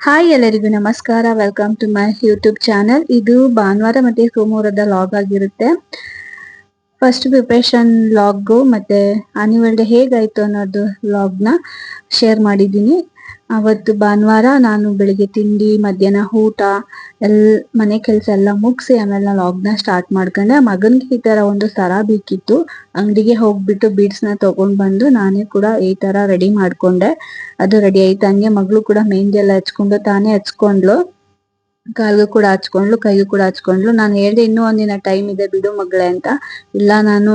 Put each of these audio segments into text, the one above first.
Hi ಎಲ್ಲರಿಗೂ ನಮಸ್ಕಾರ. Welcome to my YouTube channel. ಇದು ಭಾನುವಾರ ಮತ್ತೆ ಸೋಮವಾರದ ಲಾಗ್ ಆಗಿರುತ್ತೆ. ಫಸ್ಟ್ ಪ್ರಿಪರೇಷನ್ ಲಾಗು ಮತ್ತೆ ಆನ್ಯುವಲ್ ಡೇ ಹೇಗಾಯ್ತು ಅನ್ನೋದು ಲಾಗ್ನ ಶೇರ್ ಮಾಡಿದ್ದೀನಿ. ಅವತ್ತು ಭಾನುವಾರ ನಾನು ಬೆಳಿಗ್ಗೆ ತಿಂಡಿ, ಮಧ್ಯಾಹ್ನ ಊಟ, ಮನೆ ಕೆಲಸ ಎಲ್ಲ ಮುಗಿಸಿ ಆಮೇಲೆ ಲಾಗ್ನ ಸ್ಟಾರ್ಟ್ ಮಾಡ್ಕೊಂಡೆ. ಮಗನ್ಗೆ ಈ ತರ ಒಂದು ಸರ ಬೇಕಿತ್ತು. ಅಂಗಡಿಗೆ ಹೋಗ್ಬಿಟ್ಟು ಬೀಡ್ಸ್ ನ ತಗೊಂಡ್ ಬಂದು ನಾನೇ ಕೂಡ ಈ ತರ ರೆಡಿ ಮಾಡ್ಕೊಂಡೆ. ಅದು ರೆಡಿ ಆಯ್ತು. ಹಂಗೆ ಮಗಳು ಕೂಡ ಮೆಹಂದಿ ಎಲ್ಲ ಹಚ್ಕೊಂಡು ತಾನೇ ಹಚ್ಕೊಂಡ್ಲು. ಕಾಲ್ಗೂ ಕೂಡ ಹಚ್ಕೊಂಡ್ಲು, ಕೈಗೂ ಕೂಡ ಹಚ್ಕೊಂಡ್ಲು. ನಾನು ಹೇಳ್ದೆ ಇನ್ನೂ ಒಂದಿನ ಟೈಮ್ ಇದೆ ಬಿಡು ಮಗಳೇ ಅಂತ. ಇಲ್ಲ, ನಾನು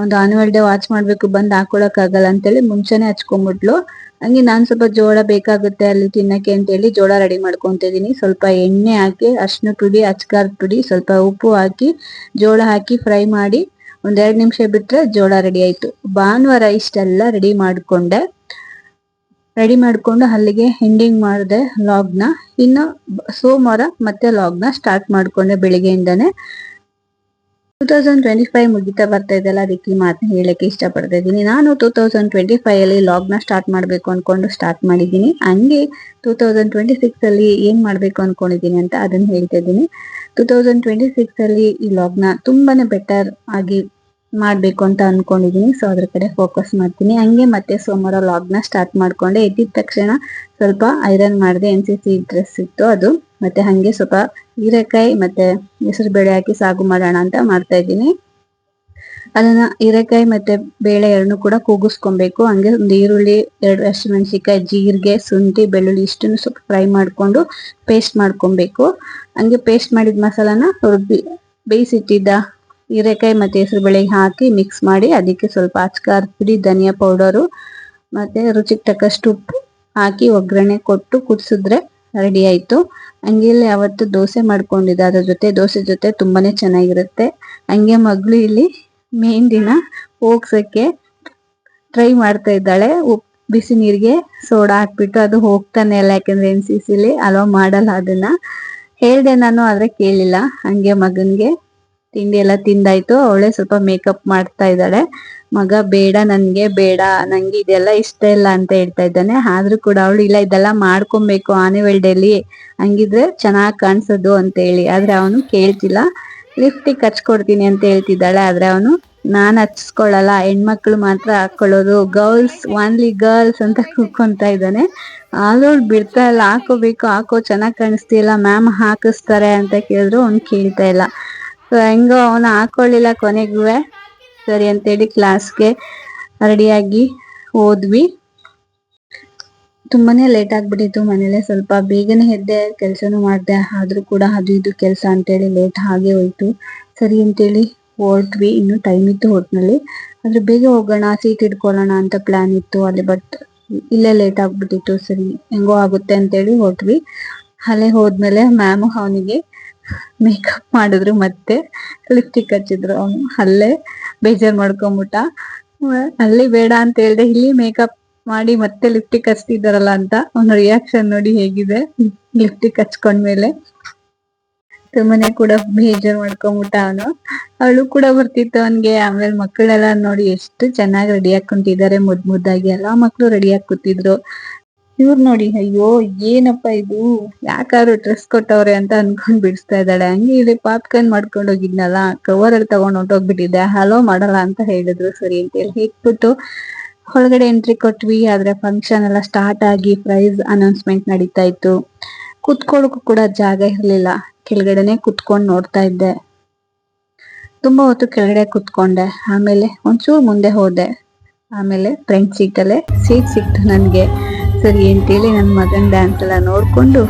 ಒಂದು ಆನ್ಯುವಲ್ ಡೇ ವಾಚ್ ಮಾಡ್ಬೇಕು, ಬಂದ್ ಹಾಕೊಳಕ್ ಆಗಲ್ಲ ಅಂತೇಳಿ ಮುಂಚೆನೆ ಹಚ್ಕೊಂಡ್ಬಿಟ್ಲು. ಹಂಗೆ ನಾನ್ ಸ್ವಲ್ಪ ಜೋಳ ಬೇಕಾಗುತ್ತೆ ಅಲ್ಲಿ ತಿನ್ನಕ್ಕೆ ಅಂತೇಳಿ ಜೋಳ ರೆಡಿ ಮಾಡ್ಕೊಂತ ಇದೀನಿ. ಸ್ವಲ್ಪ ಎಣ್ಣೆ ಹಾಕಿ, ಅರ್ಶಿನ ಪುಡಿ, ಅಚ್ಕಾರದ ಪುಡಿ, ಸ್ವಲ್ಪ ಉಪ್ಪು ಹಾಕಿ ಜೋಳ ಹಾಕಿ ಫ್ರೈ ಮಾಡಿ ಒಂದ್ 2 ನಿಮಿಷ ಬಿಟ್ರೆ ಜೋಳ ರೆಡಿ ಆಯ್ತು. ಭಾನುವಾರ ಇಷ್ಟೆಲ್ಲ ರೆಡಿ ಮಾಡ್ಕೊಂಡು ಅಲ್ಲಿಗೆ ಎಂಡಿಂಗ್ ಮಾಡಿದೆ ಲಾಗ್ನ. ಇನ್ನು ಸೋಮವಾರ ಮತ್ತೆ ಲಾಗ್ನ ಸ್ಟಾರ್ಟ್ ಮಾಡ್ಕೊಂಡೆ ಬೆಳಿಗ್ಗೆಯಿಂದಾನೆ. 2025 ಮುಗಿತಾ ಬರ್ತಾ ಇದೆಲ್ಲ, ಅದಕ್ಕೆ ಮಾತನ್ನ ಹೇಳಕ್ಕೆ ಇಷ್ಟಪಡ್ತಾ ಇದ್ದೀನಿ. ನಾನು 2025 ಅಲ್ಲಿ ಲಾಗ್ನ ಸ್ಟಾರ್ಟ್ ಮಾಡ್ಬೇಕು ಅನ್ಕೊಂಡು ಸ್ಟಾರ್ಟ್ ಮಾಡಿದ್ದೀನಿ. ಹಂಗೆ 2026 ಅಲ್ಲಿ ಏನ್ ಮಾಡ್ಬೇಕು ಅನ್ಕೊಂಡಿದೀನಿ ಅಂತ ಅದನ್ನ ಹೇಳ್ತಾ ಇದ್ದೀನಿ. 2026 ಅಲ್ಲಿ ಈ ಲಾಗ್ನ ತುಂಬಾನೇ ಬೆಟರ್ ಆಗಿ ಮಾಡ್ಬೇಕು ಅಂತ ಅನ್ಕೊಂಡಿದೀನಿ. ಸೊ ಅದ್ರ ಕಡೆ ಫೋಕಸ್ ಮಾಡ್ತೀನಿ. ಹಂಗೆ ಮತ್ತೆ ಸೋಮವಾರ ಲಾಗ್ನ ಸ್ಟಾರ್ಟ್ ಮಾಡ್ಕೊಂಡೆ. ಎದ್ದಿದ ತಕ್ಷಣ ಸ್ವಲ್ಪ ಐರನ್ ಮಾಡಿದೆ. NCC ಡ್ರೆಸ್ ಇತ್ತು ಅದು. ಮತ್ತೆ ಹಂಗೆ ಸ್ವಲ್ಪ ಹೀರೆಕಾಯಿ ಮತ್ತೆ ಹೆಸರು ಬೇಳೆ ಹಾಕಿ ಸಾಗು ಮಾಡೋಣ ಅಂತ ಮಾಡ್ತಾ ಇದ್ದೀನಿ. ಅದನ್ನ ಹೀರೆಕಾಯಿ ಮತ್ತೆ ಬೇಳೆ ಎರಡನ್ನೂ ಕೂಡ ಕೂಗಿಸ್ಕೊಬೇಕು. ಹಂಗೆ ಒಂದು ಈರುಳ್ಳಿ, 2 ಹಸಿಮೆಣಸಿನಕಾಯಿ, ಜೀರಿಗೆ, ಶುಂಠಿ, ಬೆಳ್ಳುಳ್ಳಿ ಇಷ್ಟನ್ನು ಸ್ವಲ್ಪ ಫ್ರೈ ಮಾಡ್ಕೊಂಡು ಪೇಸ್ಟ್ ಮಾಡ್ಕೊಬೇಕು. ಹಂಗೆ ಪೇಸ್ಟ್ ಮಾಡಿದ ಮಸಾಲಾನ ಬೇಯಿಸಿಟ್ಟಿದ್ದ ಹೀರೆಕಾಯಿ ಮತ್ತೆ ಹೆಸರು ಬೇಳೆಗೆ ಹಾಕಿ ಮಿಕ್ಸ್ ಮಾಡಿ ಅದಕ್ಕೆ ಸ್ವಲ್ಪ ಅಚ್ಕಾರದ ಪುಡಿ, ಧನಿಯಾ ಪೌಡರು ಮತ್ತೆ ರುಚಿಗೆ ತಕ್ಕಷ್ಟು ಉಪ್ಪು ಹಾಕಿ ಒಗ್ಗರಣೆ ಕೊಟ್ಟು ಕುದಿಸಿದ್ರೆ ರೆಡಿ ಆಯ್ತು. ಹಂಗೆ ಇಲ್ಲಿ ಅವತ್ತು ದೋಸೆ ಮಾಡ್ಕೊಂಡಿದ್ದೆ. ಅದ್ರ ಜೊತೆ ದೋಸೆ ಜೊತೆ ತುಂಬಾನೇ ಚೆನ್ನಾಗಿರುತ್ತೆ. ಹಂಗೆ ಮಗಳು ಇಲ್ಲಿ ಮೆಹಂದಿನ ಹೋಗ್ಸಕ್ಕೆ ಟ್ರೈ ಮಾಡ್ತಾ ಇದ್ದಾಳೆ. ಬಿಸಿ ನೀರಿಗೆ ಸೋಡಾ ಹಾಕ್ಬಿಟ್ಟು. ಅದು ಹೋಗ್ತಾನೆ ಇಲ್ಲ, ಯಾಕಂದ್ರೆ NCCಲಿ ಅಲೋ ಮಾಡಲ್ಲ ಅದನ್ನ. ಹೇಳ್ದೆ ನಾನು, ಆದ್ರೆ ಕೇಳಿಲ್ಲ. ಹಂಗೆ ಮಗನ್ಗೆ ತಿಂಡಿ ಎಲ್ಲ ತಿಂದಾಯ್ತು. ಅವಳೆ ಸ್ವಲ್ಪ ಮೇಕಪ್ ಮಾಡ್ತಾ ಇದ್ದಾಳೆ. ಮಗ ಬೇಡ, ನಂಗೆ ಇದೆಲ್ಲ ಇಷ್ಟ ಇಲ್ಲ ಅಂತ ಹೇಳ್ತಾ ಇದ್ದಾನೆ. ಆದ್ರೂ ಕೂಡ ಅವಳು ಇಲ್ಲ, ಇದೆಲ್ಲ ಮಾಡ್ಕೊಬೇಕು ಆನ್ಯುವಲ್ ಡೇಲಿ, ಹಂಗಿದ್ರೆ ಚೆನ್ನಾಗ್ ಕಾಣಿಸೋದು ಅಂತ ಹೇಳಿ. ಆದ್ರೆ ಅವನು ಕೇಳ್ತಿಲ್ಲ. ಲಿಪ್ಸ್ಟಿಕ್ ಹಚ್ಕೊಡ್ತೀನಿ ಅಂತ ಹೇಳ್ತಿದ್ದಾಳೆ. ಆದ್ರೆ ಅವನು ನಾನ್ ಹಚ್ಕೊಳ್ಳಲ್ಲ, ಹೆಣ್ಮಕ್ಳು ಮಾತ್ರ ಹಾಕೊಳ್ಳೋದು, ಗರ್ಲ್ಸ್ ಓನ್ಲಿ ಗರ್ಲ್ಸ್ ಅಂತ ಕೂಕೊಂತ ಇದ್ದಾನೆ. ಆದ್ರೂ ಬಿಡ್ತಾ ಇಲ್ಲ. ಹಾಕೋ ಚೆನ್ನಾಗ್ ಕಾಣಿಸ್ತಿಲ್ಲ, ಮ್ಯಾಮ್ ಹಾಕಿಸ್ತಾರೆ ಅಂತ ಕೇಳಿದ್ರು ಅವ್ನು ಕೇಳ್ತಾ ಇಲ್ಲ. ಸೊ ಹೆಂಗೋ ಅವನು ಹಾಕೊಳ್ಳಿಲ್ಲ. ಕೊನೆಗೂ ಸರಿ ಅಂತೇಳಿ ಕ್ಲಾಸ್ಗೆ ರೆಡಿಯಾಗಿ ಹೋದ್ವಿ. ತುಂಬಾನೇ ಲೇಟ್ ಆಗ್ಬಿಟ್ಟಿತ್ತು. ಮನೇಲೆ ಸ್ವಲ್ಪ ಬೇಗನೆ ಎದ್ದೆ, ಕೆಲ್ಸನೂ ಮಾಡ್ದೆ. ಆದ್ರೂ ಕೂಡ ಅದು ಇದು ಕೆಲ್ಸ ಅಂತೇಳಿ ಲೇಟ್ ಹಾಗೆ ಹೋಯ್ತು. ಸರಿ ಅಂತೇಳಿ ಹೊರಟ್ವಿ. ಇನ್ನು ಟೈಮ್ ಇತ್ತು ಒಟ್ನಲ್ಲಿ. ಆದ್ರೆ ಬೇಗ ಹೋಗೋಣ, ಸೀಟ್ ಇಟ್ಕೊಳ್ಳೋಣ ಅಂತ ಪ್ಲಾನ್ ಇತ್ತು ಅಲ್ಲಿ. ಬಟ್ ಇಲ್ಲೇ ಲೇಟ್ ಆಗ್ಬಿಟ್ಟಿತ್ತು. ಸರಿ ಹೆಂಗೋ ಆಗುತ್ತೆ ಅಂತೇಳಿ ಹೊರಟ್ವಿ. ಅಲ್ಲೇ ಹೋದ್ಮೇಲೆ ಮ್ಯಾಮು ಅವನಿಗೆ ಮೇಕಪ್ ಮಾಡಿದ್ರು, ಮತ್ತೆ ಲಿಪ್ಸ್ಟಿಕ್ ಹಚ್ಚಿದ್ರು. ಅವನು ಅಲ್ಲೇ ಬೇಜಾರ್ ಮಾಡ್ಕೊಂಬಿಟ್ಟ. ಅಲ್ಲಿ ಬೇಡ ಅಂತ ಹೇಳ್ದೆ, ಇಲ್ಲಿ ಮೇಕಪ್ ಮಾಡಿ ಮತ್ತೆ ಲಿಪ್ಸ್ಟಿಕ್ ಹಚ್ತಿದಾರಲ್ಲ ಅಂತ. ಅವನ ರಿಯಾಕ್ಷನ್ ನೋಡಿ ಹೇಗಿದೆ ಲಿಪ್ಸ್ಟಿಕ್ ಹಚ್ಕೊಂಡ್ಮೇಲೆ. ತುಂಬಾನೇ ಕೂಡ ಬೇಜಾರ್ ಮಾಡ್ಕೊಂಬಿಟ್ಟ ಅವನು. ಅವಳು ಕೂಡ ಬರ್ತಿತ್ತು ಅವನ್ಗೆ. ಆಮೇಲೆ ಮಕ್ಕಳೆಲ್ಲ ನೋಡಿ ಎಷ್ಟು ಚೆನ್ನಾಗಿ ರೆಡಿ ಹಾಕೊಂತಿದ್ದಾರೆ, ಮುದ್ದಾಗಿ ಎಲ್ಲಾ ಮಕ್ಳು ರೆಡಿ ಹಾಕಿ ಕೂತಿದ್ರು. ಇವ್ರು ನೋಡಿ, ಅಯ್ಯೋ ಏನಪ್ಪಾ ಇದು, ಯಾಕಾದ್ರು ಡ್ರೆಸ್ ಕೊಟ್ಟವ್ರೆ ಅಂತ ಅನ್ಕೊಂಡ್ ಬಿಡಿಸ್ತಾ ಇದ್ದಾಳೆ. ಹಂಗೆ ಇಲ್ಲಿ ಪಾಪ್ಕಾರ್ನ್ ಮಾಡ್ಕೊಂಡು ಹೋಗಿದ್ನಲ್ಲ, ಕವರ್ ಅಲ್ಲಿ ತಗೊಂಡ್ ಹೊಂಟೋಗ್ಬಿಟ್ಟಿದ್ದೆ, ಹಲೋ ಮಾಡಲ್ಲ ಅಂತ ಹೇಳಿದ್ರು. ಸರಿ ಅಂತ ಹೇಳಿ ಇಟ್ಬಿಟ್ಟು ಒಳಗಡೆ ಎಂಟ್ರಿ ಕೊಟ್ವಿ. ಆದ್ರೆ ಫಂಕ್ಷನ್ ಎಲ್ಲ ಸ್ಟಾರ್ಟ್ ಆಗಿ ಪ್ರೈಸ್ ಅನೌನ್ಸ್ಮೆಂಟ್ ನಡೀತಾ ಇತ್ತು. ಕುತ್ಕೊಳ್ಳೋಕು ಕೂಡ ಜಾಗ ಇರ್ಲಿಲ್ಲ. ಕೆಳಗಡೆನೆ ಕುತ್ಕೊಂಡ್ ನೋಡ್ತಾ ಇದ್ದೆ. ತುಂಬಾ ಹೊತ್ತು ಕೆಳಗಡೆ ಕುತ್ಕೊಂಡೆ. ಆಮೇಲೆ ಒಂಚೂರು ಮುಂದೆ ಹೋದೆ. ಆಮೇಲೆ ಫ್ರಂಟ್ ಸೀಟಲ್ಲೇ ಸೀಟ್ ಸಿಕ್ತು ನನ್ಗೆ. ಸರಿ ಅಂತೇಳಿ ನನ್ನ ಮಗನ್ ಡ್ಯಾನ್ಸ್ ಎಲ್ಲ ನೋಡ್ಕೊಂಡು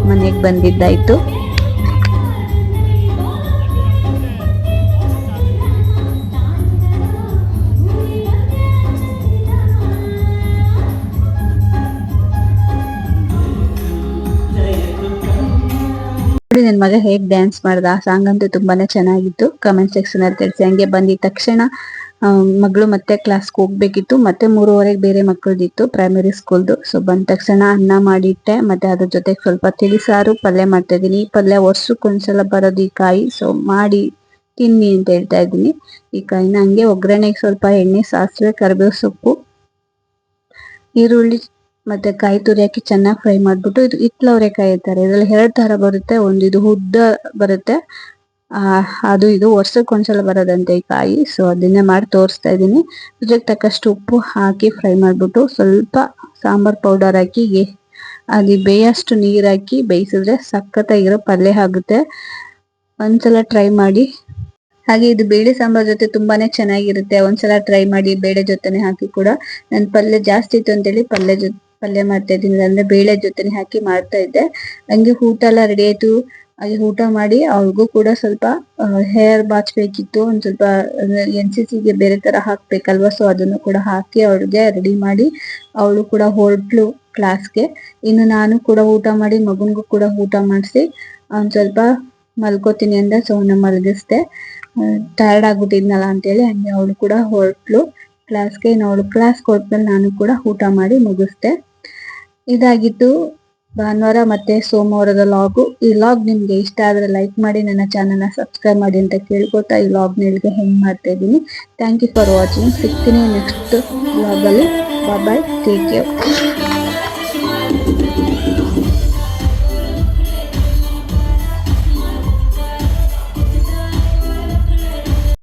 ಮನೆಗೆ ಬಂದಿದ್ದಾಯ್ತು. ನನ್ ಮಗ ಹೇಗ್ ಡ್ಯಾನ್ಸ್ ಮಾಡ್ದ. ಸಾಂಗ್ ಅಂತೂ ತುಂಬಾನೇ ಚೆನ್ನಾಗಿತ್ತು. ಕಮೆಂಟ್ ಸೆಕ್ಷನ್ ಅಲ್ಲಿ ತಿಳಿಸಿ. ಹಂಗೆ ಬಂದಿದ ತಕ್ಷಣ ಮಗಳು ಮತ್ತೆ ಕ್ಲಾಸ್ಗೆ ಹೋಗ್ಬೇಕಿತ್ತು. ಮತ್ತೆ 3:30 ಬೇರೆ ಮಕ್ಕಳದಿತ್ತು, ಪ್ರೈಮರಿ ಸ್ಕೂಲ್ದು. ಸೊ ಬಂದ ತಕ್ಷಣ ಅನ್ನ ಮಾಡಿಟ್ಟೆ. ಮತ್ತೆ ಅದ್ರ ಜೊತೆ ಸ್ವಲ್ಪ ತಿಳಿಸಾರು ಪಲ್ಯ ಮಾಡ್ತಾ ಇದೀನಿ. ಈ ಪಲ್ಯ ವರ್ಷಕ್ಕೊಂದ್ಸಲ ಬರೋದು ಈ ಕಾಯಿ. ಸೊ ಮಾಡಿ ತಿನ್ನಿ ಅಂತ ಹೇಳ್ತಾ ಇದ್ದೀನಿ. ಈ ಕಾಯಿನ ಹಂಗೆ ಒಗ್ಗರಣೆಗೆ ಸ್ವಲ್ಪ ಎಣ್ಣೆ, ಸಾಸಿವೆ, ಕರಿಬೇವು ಸೊಪ್ಪು, ಈರುಳ್ಳಿ ಮತ್ತೆ ಕಾಯಿ ತುರಿ ಹಾಕಿ ಚೆನ್ನಾಗಿ ಫ್ರೈ ಮಾಡ್ಬಿಟ್ಟು ಇದು ಹಿತ್ಲ ಅವರೆಕಾಯಿ ಇರ್ತಾರೆ ಇದ್ರಲ್ಲಿ 2 ತರ ಬರುತ್ತೆ. ಒಂದು ಇದು ಉದ್ದ ಬರುತ್ತೆ, ಅದು ಇದು ವರ್ಷಕ್ಕೊಂದ್ಸಲ ಬರೋದಂತೆ ಈ ಕಾಯಿ. ಸೊ ಅದನ್ನೇ ಮಾಡಿ ತೋರಿಸ್ತಾ ಇದ್ದೀನಿ. ರುಚಿಗೆ ತಕ್ಕಷ್ಟು ಉಪ್ಪು ಹಾಕಿ ಫ್ರೈ ಮಾಡ್ಬಿಟ್ಟು ಸ್ವಲ್ಪ ಸಾಂಬಾರ್ ಪೌಡರ್ ಹಾಕಿ ಅದು ಬೇಯಷ್ಟು ನೀರ್ ಹಾಕಿ ಬೇಯಿಸಿದ್ರೆ ಸಖತ್ತಾಗಿರೋ ಪಲ್ಯ ಆಗುತ್ತೆ. ಒಂದ್ಸಲ ಟ್ರೈ ಮಾಡಿ. ಹಾಗೆ ಇದು ಬೇಳೆ ಸಾಂಬಾರ್ ಜೊತೆ ತುಂಬಾನೇ ಚೆನ್ನಾಗಿರುತ್ತೆ. ಒಂದ್ಸಲ ಟ್ರೈ ಮಾಡಿ. ಬೇಳೆ ಜೊತೆನೆ ಹಾಕಿ ಕೂಡ. ನನ್ ಪಲ್ಯ ಜಾಸ್ತಿ ಇತ್ತು ಅಂತೇಳಿ ಪಲ್ಯ ಮಾಡ್ತಾ ಇದ್ದೀನಿ, ಅಂದ್ರೆ ಬೇಳೆ ಜೊತೆನೆ ಹಾಕಿ ಮಾಡ್ತಾ ಇದ್ದೆ. ಹಂಗೆ ಊಟ ಎಲ್ಲ ರೆಡಿ ಆಯ್ತು. ಹಾಗೆ ಊಟ ಮಾಡಿ ಅವ್ಳಿಗೂ ಕೂಡ ಸ್ವಲ್ಪ ಹೇರ್ ಬಾಚ್ಬೇಕಿತ್ತು. ಒಂದ್ ಸ್ವಲ್ಪ NCCಗೆ ಬೇರೆ ತರ ಹಾಕ್ಬೇಕಲ್ವಾ, ಸೊ ಅದನ್ನು ಕೂಡ ಹಾಕಿ ಅವಳಿಗೆ ರೆಡಿ ಮಾಡಿ ಅವಳು ಕೂಡ ಹೊರಟ್ಲು ಕ್ಲಾಸ್ಗೆ. ಇನ್ನು ನಾನು ಕೂಡ ಊಟ ಮಾಡಿ ಮಗನ್ಗೂ ಕೂಡ ಊಟ ಮಾಡಿಸಿ ಒಂದ್ ಸ್ವಲ್ಪ ಮಲ್ಕೋತೀನಿ ಅಂದ, ಸೊ ಅವನ್ನ ಮಲಗಿಸ್ದೆ. ಟಯರ್ಡ್ ಆಗ್ಬಿಟ್ಟಿದ್ನಲ್ಲ ಅಂತೇಳಿ ಹಂಗೆ ಅವಳು ಕೂಡ ಹೊರಟ್ಲು ಕ್ಲಾಸ್ಗೆ. ಇನ್ನು ಅವಳು ಕ್ಲಾಸ್ ಕೊಟ್ಮೇಲೆ ನಾನು ಕೂಡ ಊಟ ಮಾಡಿ ಮುಗಿಸ್ದೆ. ಇದಾಗಿತ್ತು ಭಾನುವಾರ ಮತ್ತೆ ಸೋಮವಾರದ ಲಾಗು. ಈ ಲಾಗ್ ನಿಮ್ಗೆ ಇಷ್ಟ ಆದ್ರೆ ಲೈಕ್ ಮಾಡಿ, ನನ್ನ ಚಾನಲ್ನ ಸಬ್ಸ್ಕ್ರೈಬ್ ಮಾಡಿ ಅಂತ ಕೇಳ್ಕೊತಾ ಈ ಲಾಗ್ನ ಇಲ್ಲಿಗೆ ಹೆಂಗ್ ಮಾಡ್ತಾ ಇದ್ದೀನಿ. Thank you for watching. ಸಿಗ್ತೀನಿ ನೆಕ್ಸ್ಟ್ ಲಾಗಲ್ಲಿ. Bye, take care.